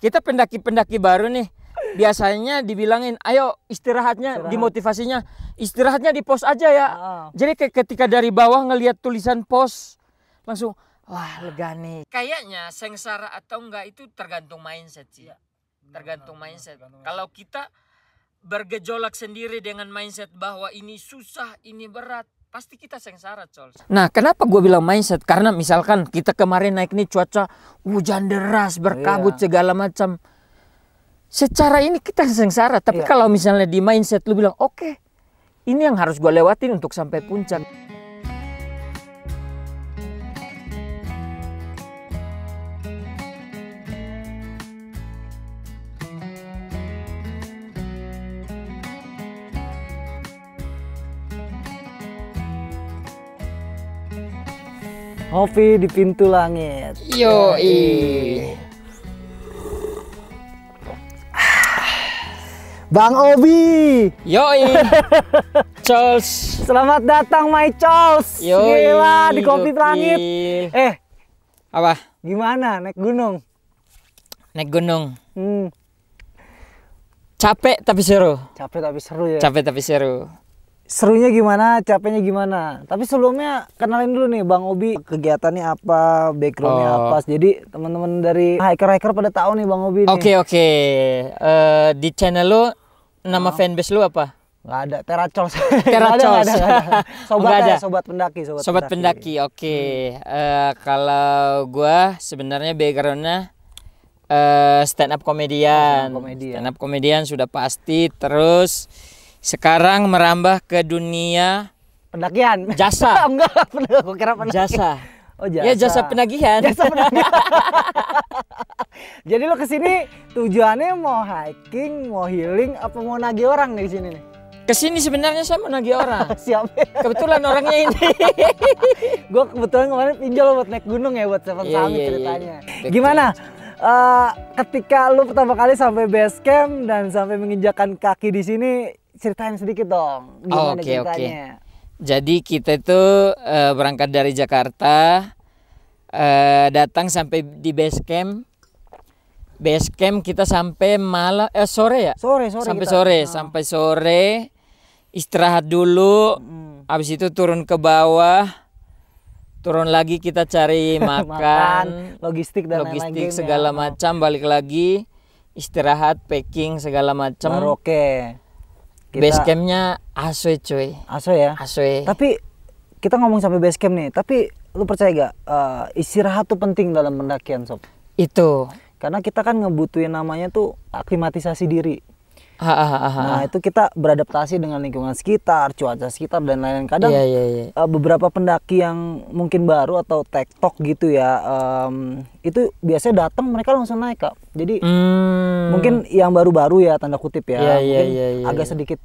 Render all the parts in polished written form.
kita pendaki-pendaki baru nih, biasanya dibilangin, ayo istirahatnya, dimotivasinya, istirahatnya di pos aja ya. Jadi ketika dari bawah ngelihat tulisan pos, langsung, wah lega nih. Kayaknya sengsara atau enggak itu tergantung mindset sih. Tergantung mindset. Kalau kita bergejolak sendiri dengan mindset bahwa ini susah, ini berat, pasti kita sengsara, Cols. Nah, kenapa gue bilang mindset? Karena misalkan kita kemarin naik nih cuaca hujan deras, berkabut segala macam. Secara ini kita sengsara, tapi kalau misalnya di mindset lu bilang, oke, ini yang harus gue lewatin untuk sampai puncak. Ngopi di pintu langit. Yoi. Bang Obi. Yoi. Cols. Selamat datang my Cols. Yoi. Gila di Kopi Langit. Apa? Gimana naik gunung? Naik gunung. Capek tapi seru. Capek tapi seru ya. Capek tapi seru. Serunya gimana, capeknya gimana? Tapi sebelumnya kenalin dulu nih Bang Obi, kegiatannya apa, backgroundnya apa. Jadi teman-teman dari hiker-hiker pada tahu nih Bang Obi nih. Oke. Di channel lu nama fanbase lu apa? Nggak ada, Teracols. Teracols. Sobat pendaki. Sobat pendaki, oke. Kalau gua sebenarnya backgroundnya stand up komedian. Stand up komedian sudah pasti. Terus sekarang merambah ke dunia pendakian. Jasa. Enggak, aku kira pendakian. Jasa. Oh, jasa. Ya jasa penagihan. Jasa penagihan. Jadi lo kesini tujuannya mau hiking, mau healing, apa mau nagih orang nih sini nih? Kesini sebenarnya saya mau nagih orang. Siapa? Kebetulan orangnya ini. Gue kebetulan kemarin pinjol buat naik gunung ya, buat Seven Summit ceritanya. Gimana? Ketika lu pertama kali sampai base camp dan sampai menginjakan kaki di sini, ceritain sedikit dong. Gimana ceritanya? Jadi kita itu berangkat dari Jakarta, datang sampai di base camp. Base camp kita sampai sore ya? Sampai sore, istirahat dulu. Habis itu turun ke bawah, turun lagi kita cari makan, logistik segala macam, balik lagi, istirahat, packing segala macam. Baru oke. Base campnya Aswe cuy. Aswe ya? Aswe. Tapi kita ngomong sampai base camp nih, tapi lu percaya gak istirahat tuh penting dalam pendakian Sob? Itu. Karena kita kan ngebutuhin namanya tuh aklimatisasi diri. Nah itu kita beradaptasi dengan lingkungan sekitar, cuaca sekitar dan lain-lain. Kadang beberapa pendaki yang mungkin baru atau tektok gitu ya, itu biasanya datang mereka langsung naik Kak. Jadi mungkin yang baru-baru ya tanda kutip ya, mungkin agak sedikit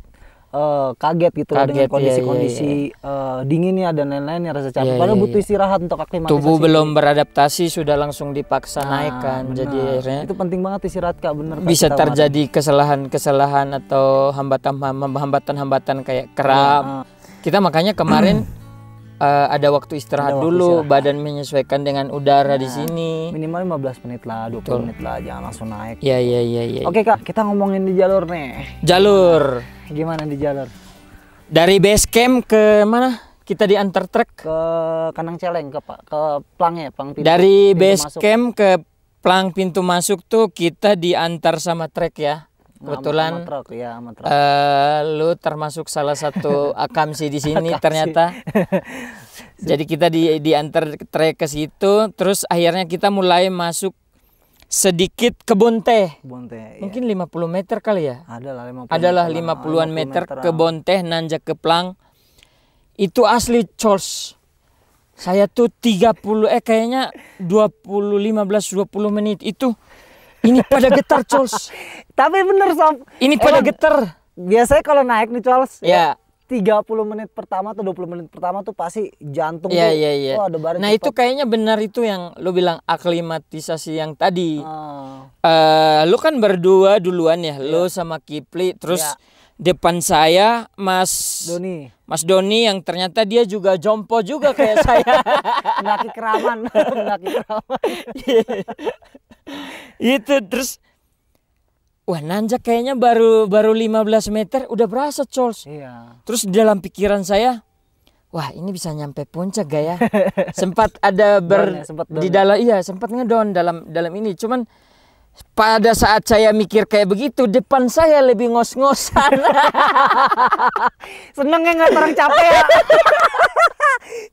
kaget gitu dengan kondisi-kondisi dinginnya dan lain-lain yang rasa capek. Padahal butuh istirahat untuk aklimatisasi. Tubuh belum beradaptasi sudah langsung dipaksa naik kan. Jadi akhirnya itu penting banget istirahat Kak, bener. Bisa terjadi kesalahan-kesalahan atau hambatan-hambatan kayak kram. Kita makanya kemarin ada waktu istirahat dulu, badan menyesuaikan dengan udara di sini. Minimal 15 menit lah, 20 menit lah, jangan langsung naik. Iya. Oke Kak, kita ngomongin di jalur nih. Jalur. Gimana di jalur? Dari base camp ke mana? Kita diantar trek ke Kanang Celeng, ke Plang ya, Plang pintu. Dari base camp ke Plang pintu masuk tuh kita diantar sama trek ya. Kebetulan sama truk. Lu termasuk salah satu akamsi di sini ternyata. Jadi kita diantar trek ke situ, terus akhirnya kita mulai masuk sedikit kebun teh. Mungkin 50 meter kali ya? Adalah 50-an meter kebun teh nanjak ke Plang. Itu asli Cols. Saya tuh 15-20 menit itu ini pada getar Cols. Tapi bener Sob. Ini pada getar. Biasanya kalau naik nih Cols, ya 30 menit pertama atau 20 menit pertama tuh pasti jantung tuh. Iya. Nah itu kayaknya benar itu yang lu bilang aklimatisasi yang tadi. Lu kan berdua duluan ya, lu sama Kipli, terus depan saya Mas Doni yang ternyata dia juga jompo juga kayak saya. Pendaki keraman. Itu terus wah nanjak kayaknya baru 15 meter udah berasa Cols. Iya. Terus dalam pikiran saya, wah ini bisa nyampe puncak gak ya? Sempat ada di dalam, iya sempat ngedon dalam ini. Cuman pada saat saya mikir kayak begitu, depan saya lebih ngos-ngosan. Seneng ya ngeliat orang capek ya.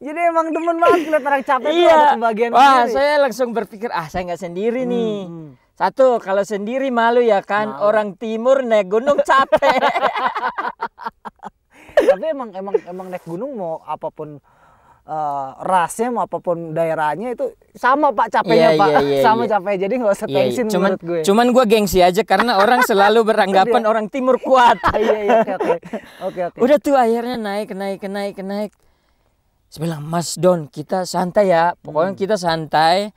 Jadi emang demen banget ngeliat orang capek. Iya. Ada kebahagiaan wah sendiri. saya langsung berpikir, saya nggak sendiri nih. Satu, kalau sendiri malu ya kan, orang timur naik gunung capek. Tapi emang naik gunung mau apapun rasnya mau apapun daerahnya itu sama Pak capeknya Pak. Sama capek. Jadi nggak usah tensin menurut gue. Cuman gue gengsi aja karena orang selalu beranggapan orang timur kuat. Oke. Udah tuh akhirnya naik. Saya bilang, Mas Don, kita santai ya. Pokoknya kita santai.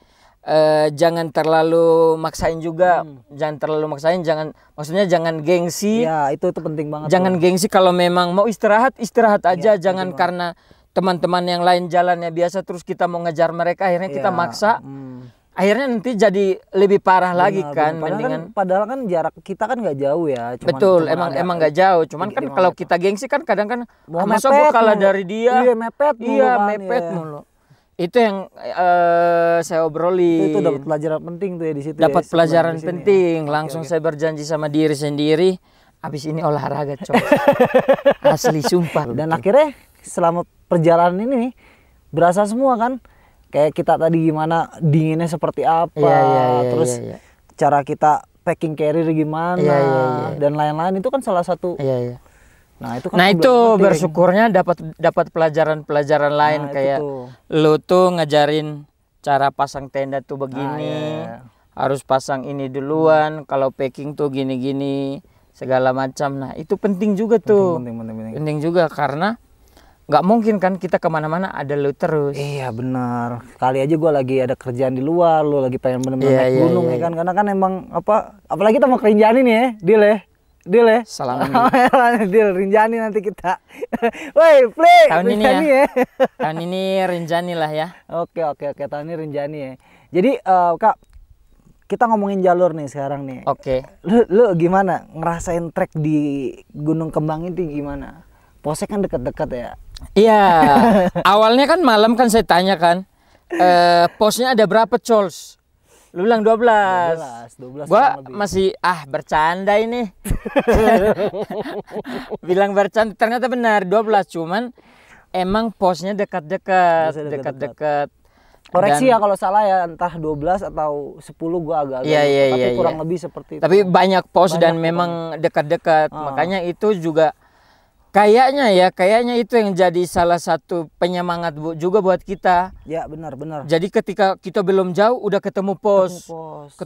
Jangan terlalu maksain juga. Maksudnya jangan gengsi. Ya, itu penting banget. Jangan gengsi, kalau memang mau istirahat aja. Jangan karena teman-teman yang lain jalannya biasa terus kita mau ngejar mereka, akhirnya kita maksa. Akhirnya nanti jadi lebih parah lagi kan. Padahal kan jarak kita kan nggak jauh ya. Betul, emang nggak jauh. Cuman kan kalau kita gengsi kan kadang kan masa gua kalah dari dia. Iya, mepet mulu. Itu yang saya obroli. Itu dapat pelajaran penting tuh ya di situ. Dapat pelajaran penting. Langsung saya berjanji sama diri sendiri, habis ini olahraga coy. Asli sumpah. Dan akhirnya selama perjalanan ini nih berasa semua kan. Kayak kita tadi gimana dinginnya seperti apa, terus cara kita packing carrier gimana, dan lain-lain itu kan salah satu. Nah itu kan bersyukurnya dapat pelajaran lain kayak lu tuh ngajarin cara pasang tenda tuh begini, harus pasang ini duluan, kalau packing tuh gini-gini segala macam. Nah itu penting juga tuh, penting juga karena nggak mungkin kan kita kemana-mana ada lu terus. Iya benar. Kali aja gue lagi ada kerjaan di luar, lu lagi pengen bener-bener naik gunung ya kan, karena kan emang apalagi kita mau ke Rinjani nih ya, Deal ya. Salam Deal Rinjani nanti kita. Woi, play. Tahun ini ya. Tahun ini Rinjani lah ya. Oke, tahun ini Rinjani ya. Jadi Kak, kita ngomongin jalur nih sekarang nih. Oke. Lu gimana ngerasain trek di Gunung Kembang ini gimana? Posnya kan deket-deket ya. Iya. Awalnya kan malam kan saya tanya kan, posnya ada berapa Cols? Lu bilang 12. Gua masih bercanda ini. Bilang bercanda, ternyata benar 12, cuman emang posnya dekat-dekat. Koreksi ya kalau salah ya, entah 12 atau 10 gua agak tapi kurang lebih seperti itu. Tapi banyak pos dan memang dekat-dekat. Makanya itu juga kayaknya itu yang jadi salah satu penyemangat juga buat kita. Ya benar. Jadi ketika kita belum jauh udah ketemu pos.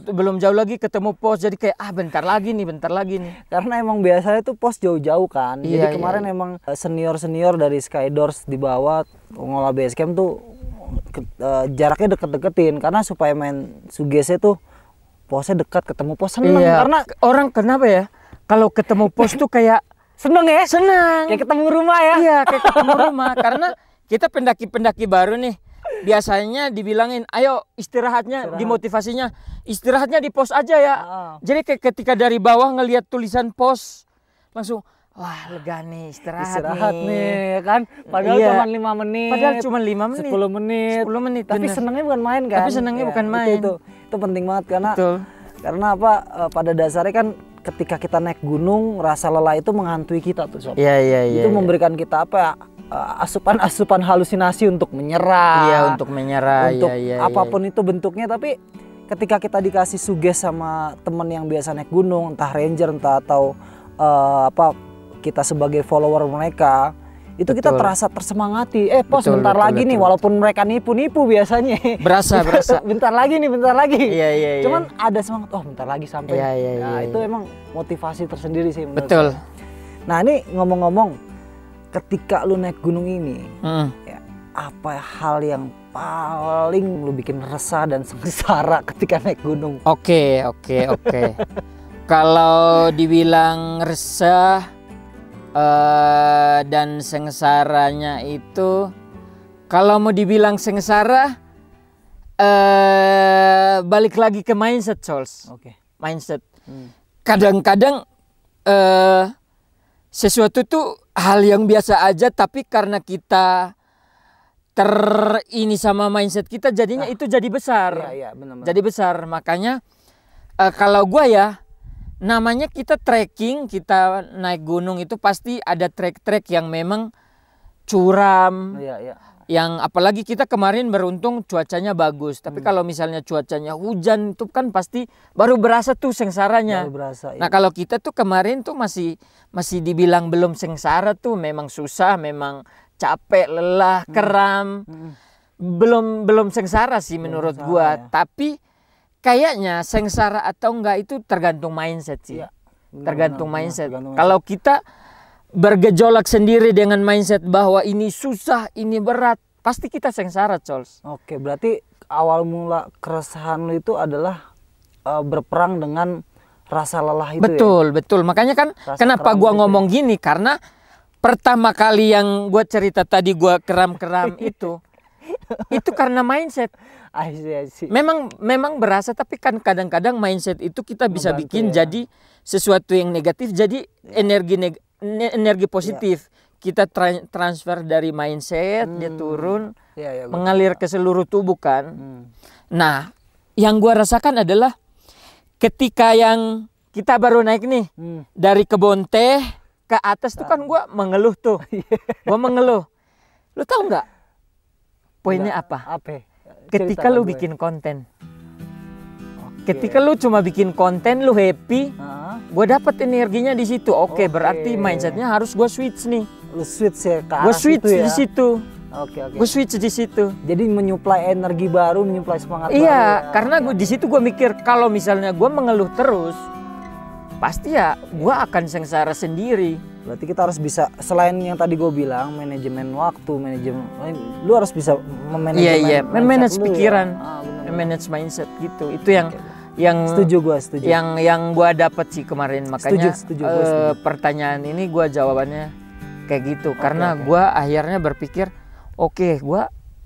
Belum jauh lagi ketemu pos. Jadi kayak bentar lagi nih. Karena emang biasanya tuh pos jauh-jauh kan. Jadi kemarin emang senior dari Skydoors di bawah ngolah base camp tuh jaraknya deket-deketin karena supaya main suggesnya tuh posnya dekat, ketemu pos seneng. Karena orang kenapa ya kalau ketemu pos tuh kayak seneng ya? Seneng. Kayak ketemu rumah ya? Iya, kayak ketemu rumah. Karena kita pendaki-pendaki baru nih. Biasanya dibilangin, ayo istirahatnya, dimotivasinya. Istirahatnya di pos aja ya. Jadi kayak ketika dari bawah ngelihat tulisan pos, langsung, wah lega nih, istirahat nih ya kan? Padahal cuma 5 menit. Padahal cuma 5 menit. 10 menit. Tapi senengnya bukan main kan? Tapi senengnya bukan main. Itu penting banget karena pada dasarnya kan ketika kita naik gunung, rasa lelah itu menghantui kita tuh Sob. Itu memberikan kita asupan halusinasi untuk menyerah. Untuk menyerah. Untuk apapun itu bentuknya. Tapi ketika kita dikasih suges sama temen yang biasa naik gunung, entah ranger atau kita sebagai follower mereka, itu kita terasa tersemangati. Pos bentar lagi nih, walaupun mereka nipu biasanya. Berasa. bentar lagi. Iya. Cuman ada semangat, bentar lagi sampai. Itu emang motivasi tersendiri sih menurut Betul. saya. Nah ini ngomong-ngomong, ketika lu naik gunung ini, apa hal yang paling lu bikin resah dan sengsara ketika naik gunung? Oke. Kalau dibilang resah dan sengsaranya itu, kalau mau dibilang sengsara, balik lagi ke mindset Charles. Mindset. kadang-kadang sesuatu tuh hal yang biasa aja, tapi karena kita ini sama mindset kita jadinya itu jadi besar. Benar-benar. Jadi besar. Makanya kalau gua ya, namanya kita trekking, kita naik gunung itu pasti ada trek-trek yang memang curam. Yang apalagi kita kemarin beruntung cuacanya bagus. Tapi kalau misalnya cuacanya hujan itu kan pasti baru berasa tuh sengsaranya. Nah kalau kita tuh kemarin tuh masih dibilang belum sengsara tuh, memang susah, memang capek, lelah, keram. Belum sengsara sih menurut gua. Tapi kayaknya sengsara atau enggak itu tergantung mindset sih. Tergantung mindset. Kalau kita bergejolak sendiri dengan mindset bahwa ini susah, ini berat, pasti kita sengsara, Cols. Oke, berarti awal mula keresahan lu itu adalah berperang dengan rasa lelah itu. Betul. Makanya kan kenapa gua ngomong gini, karena pertama kali yang gua cerita tadi gua keram-keram itu karena mindset. I see. Memang berasa, tapi kan kadang-kadang mindset itu kita bisa bikin jadi sesuatu yang negatif jadi energi positif. Kita transfer dari mindset, dia turun, mengalir ke seluruh tubuh kan. Nah, yang gua rasakan adalah ketika yang kita baru naik nih dari kebun teh ke atas tuh kan gua mengeluh tuh. Gua mengeluh. Lu tahu nggak poinnya apa? Ketika lu bikin konten. Ketika lu cuma bikin konten, lu happy, gue dapet energinya di situ. Oke, berarti mindsetnya harus gue switch nih. Lu switch ya ke arah gue switch situ ya? Di situ. Oke. Gue switch di situ. Jadi menyuplai energi baru, menyuplai semangat baru. Iya, karena gue di situ gue mikir kalau misalnya gue mengeluh terus, pasti ya gue akan sengsara sendiri. Berarti kita harus bisa, selain yang tadi gue bilang, manajemen waktu, lu harus bisa memanage pikiran, manage mindset gitu. Itu yang setuju gue. Yang gue dapat sih kemarin, makanya setuju. Pertanyaan ini gue jawabannya kayak gitu. Karena gue akhirnya berpikir, oke, gue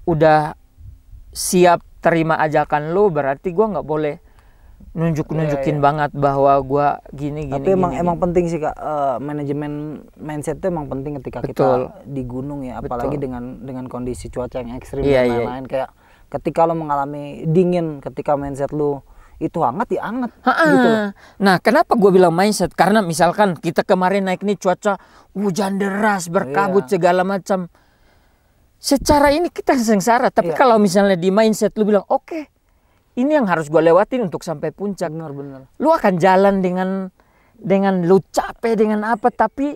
udah siap terima ajakan lo, berarti gue nggak boleh nunjukin banget bahwa gua gini. Tapi emang penting sih Kak, manajemen mindset itu emang penting ketika kita di gunung ya, apalagi dengan kondisi cuaca yang ekstrim dan lain-lain. Kayak ketika lo mengalami dingin, ketika mindset lo itu hangat ya hangat gitu. Nah, kenapa gua bilang mindset? Karena misalkan kita kemarin naik nih cuaca hujan deras, berkabut segala macam. Secara ini kita sengsara, tapi kalau misalnya di mindset lu bilang oke, ini yang harus gue lewatin untuk sampai puncak. Benar. Lu akan jalan dengan lu capek dengan apa, tapi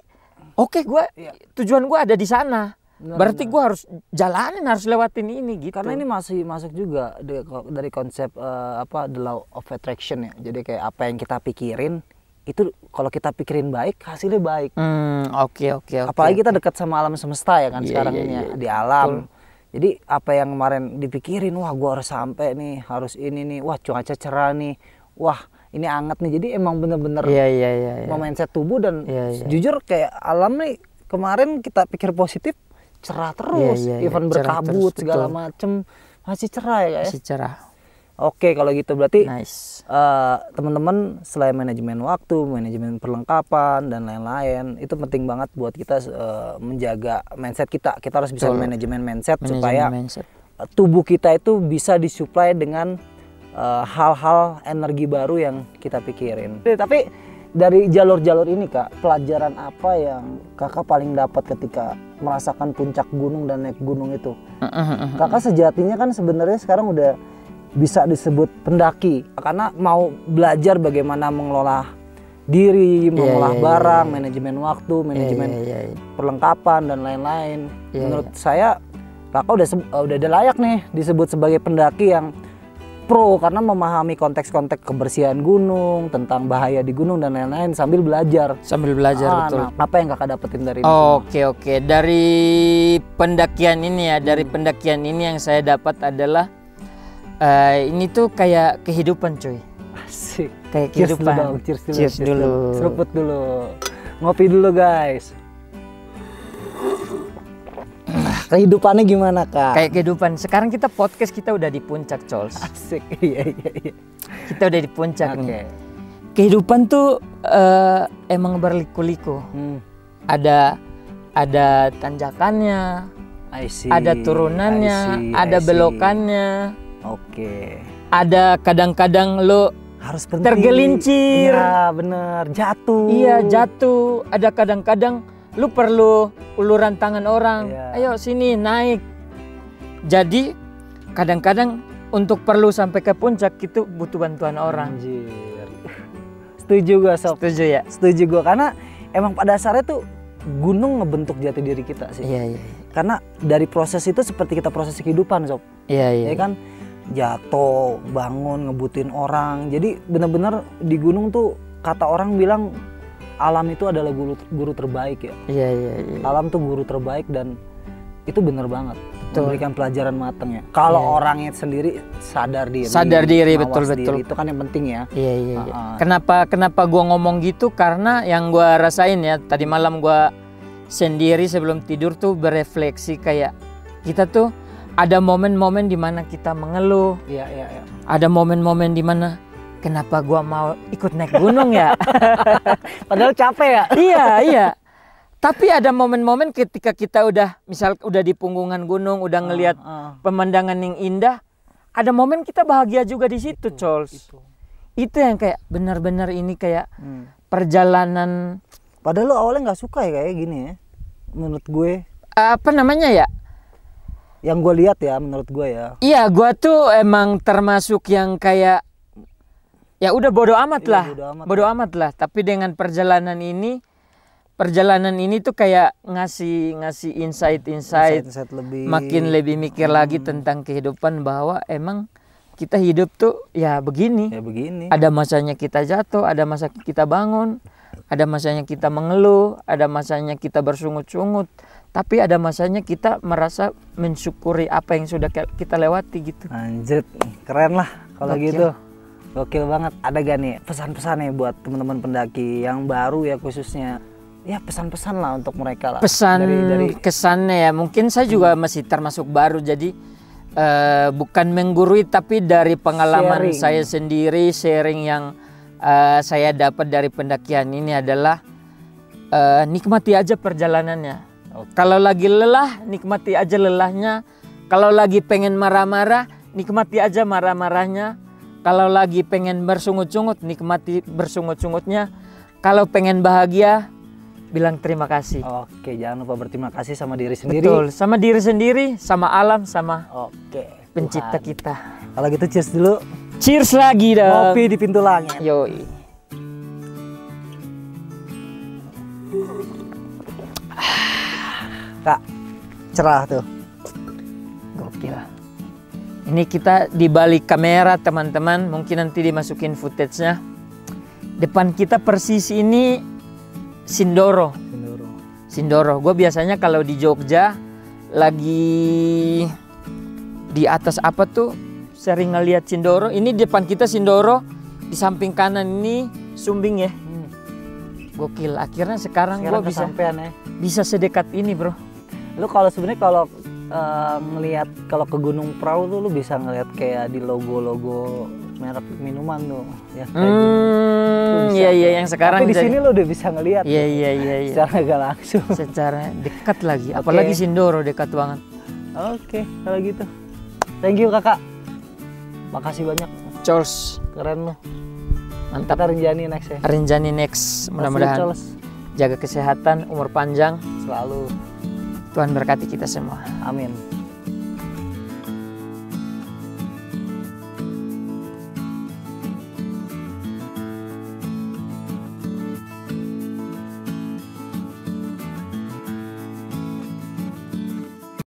gue tujuan gue ada di sana. Berarti gue harus jalanin, harus lewatin ini gitu. Karena ini masih masuk juga dari konsep the law of attraction ya. Jadi kayak apa yang kita pikirin itu kalau kita pikirin baik, hasilnya baik. Oke. Apalagi kita dekat sama alam semesta ya kan sekarang ini ya, di alam. Betul. Jadi apa yang kemarin dipikirin, wah gua harus sampai nih, harus ini nih, wah cuaca cerah nih, wah ini hangat nih. Jadi emang bener-bener mindset tubuh dan jujur kayak alam nih kemarin kita pikir positif, cerah terus, even berkabut segala macem masih cerah ya guys. Masih cerah. Oke, kalau gitu berarti teman-teman selain manajemen waktu, manajemen perlengkapan dan lain-lain, itu penting banget buat kita menjaga mindset kita. Kita harus bisa manajemen mindset supaya tubuh kita itu bisa disuplai dengan hal-hal energi baru yang kita pikirin. Tapi dari jalur-jalur ini Kak, pelajaran apa yang Kakak paling dapat ketika merasakan puncak gunung dan naik gunung itu? Kakak sejatinya kan sebenarnya sekarang udah bisa disebut pendaki karena mau belajar bagaimana mengelola diri, mengolah barang, manajemen waktu, manajemen perlengkapan dan lain-lain. Menurut saya Kakak udah layak nih disebut sebagai pendaki yang pro karena memahami konteks-konteks kebersihan gunung, tentang bahaya di gunung dan lain-lain sambil belajar. Betul. Nah, apa yang Kakak dapetin dari ini? Oke. Dari pendakian ini ya, pendakian ini yang saya dapat adalah ini tuh kayak kehidupan cuy. Asik. Kayak kehidupan. Cheers dulu. Seruput dulu. Ngopi dulu guys. Kehidupannya gimana Kak? Kayak kehidupan. Sekarang kita podcast kita udah di puncak Cols. Asik. Iya. Kita udah di puncak nih. Kehidupan tuh emang berliku-liku. Ada tanjakannya, ada turunannya, ada belokannya. Oke. Ada kadang-kadang lo harus berhenti. Tergelincir. Iya bener, jatuh. Iya jatuh. Ada kadang-kadang lu perlu uluran tangan orang. Ayo sini naik. Jadi kadang-kadang untuk perlu sampai ke puncak itu butuh bantuan orang. Anjir. Setuju gue Sob. Setuju ya? Setuju gue, karena emang pada dasarnya tuh gunung ngebentuk jati diri kita sih. Iya. Karena dari proses itu seperti kita proses kehidupan Sob. Iya. Ya kan, jatuh, bangun, ngebutin orang. Jadi bener-bener di gunung tuh kata orang bilang alam itu adalah guru terbaik ya. Iya. Alam tuh guru terbaik dan itu bener banget. Memberikan pelajaran matang ya. Kalau orangnya sendiri sadar diri, betul. Itu kan yang penting ya. Iya. Kenapa gua ngomong gitu? Karena yang gua rasain ya, tadi malam gua sendiri sebelum tidur tuh berefleksi kayak kita tuh ada momen-momen di mana kita mengeluh. Iya. Ada momen-momen di mana kenapa gua mau ikut naik gunung ya? Padahal capek ya. Iya. Tapi ada momen-momen ketika kita udah di punggungan gunung, udah ngelihat pemandangan yang indah, ada momen kita bahagia juga di situ, Cols. Itu yang kayak benar-benar ini kayak perjalanan. Padahal lo awalnya nggak suka ya kayak gini ya, menurut gue. Apa namanya ya? Yang gue lihat ya, menurut gue ya. Iya, gue tuh emang termasuk yang kayak ya udah bodo amat lah. Bodo amat lah. Tapi dengan perjalanan ini tuh kayak ngasih insight lebih. Makin lebih mikir lagi tentang kehidupan, bahwa emang kita hidup tuh ya begini. Ada masanya kita jatuh, ada masa kita bangun, ada masanya kita mengeluh, ada masanya kita bersungut-sungut, tapi ada masanya kita merasa mensyukuri apa yang sudah kita lewati gitu. Anjir, keren lah kalau gitu. Gokil banget. Ada gak nih pesan-pesannya buat teman-teman pendaki yang baru ya, khususnya ya pesan-pesan lah untuk mereka lah. Pesan dari kesannya ya, mungkin saya juga masih termasuk baru, jadi bukan menggurui, tapi dari pengalaman saya sendiri, sharing yang saya dapat dari pendakian ini adalah nikmati aja perjalanannya. Kalau lagi lelah, nikmati aja lelahnya. Kalau lagi pengen marah-marah, nikmati aja marah-marahnya. Kalau lagi pengen bersungut-sungut, nikmati bersungut-sungutnya. Kalau pengen bahagia, bilang terima kasih. Oke, jangan lupa berterima kasih sama diri sendiri. Betul, sama diri sendiri, sama alam, sama pencipta Tuhan kita. Kalau gitu cheers dulu. Cheers lagi dong. Kopi di pintu langit. Yoi. Kak, cerah tuh. Gokil. Ini kita di balik kamera teman-teman, mungkin nanti dimasukin footage-nya. Depan kita persis ini Sindoro. Gue biasanya kalau di Jogja lagi di atas apa tuh sering ngeliat Sindoro. Ini depan kita Sindoro, di samping kanan ini Sumbing ya. Gokil. Akhirnya sekarang gue bisa sedekat ini bro. Lu kalau sebenarnya ngelihat kalau ke Gunung Prau tuh lu bisa ngelihat kayak di logo-logo merek minuman tuh ya. Iya yang sekarang. Tapi di sini lo udah bisa ngelihat. Iya. Secara gak langsung. Secara dekat lagi. Apalagi Sindoro dekat banget. Oke, kalau gitu. Thank you kakak. Makasih banyak. Charles. Keren lo. Mantap. Kita Rinjani next ya. Rinjani next. Mudah-mudahan jaga kesehatan, umur panjang selalu. Tuhan berkati kita semua. Amin.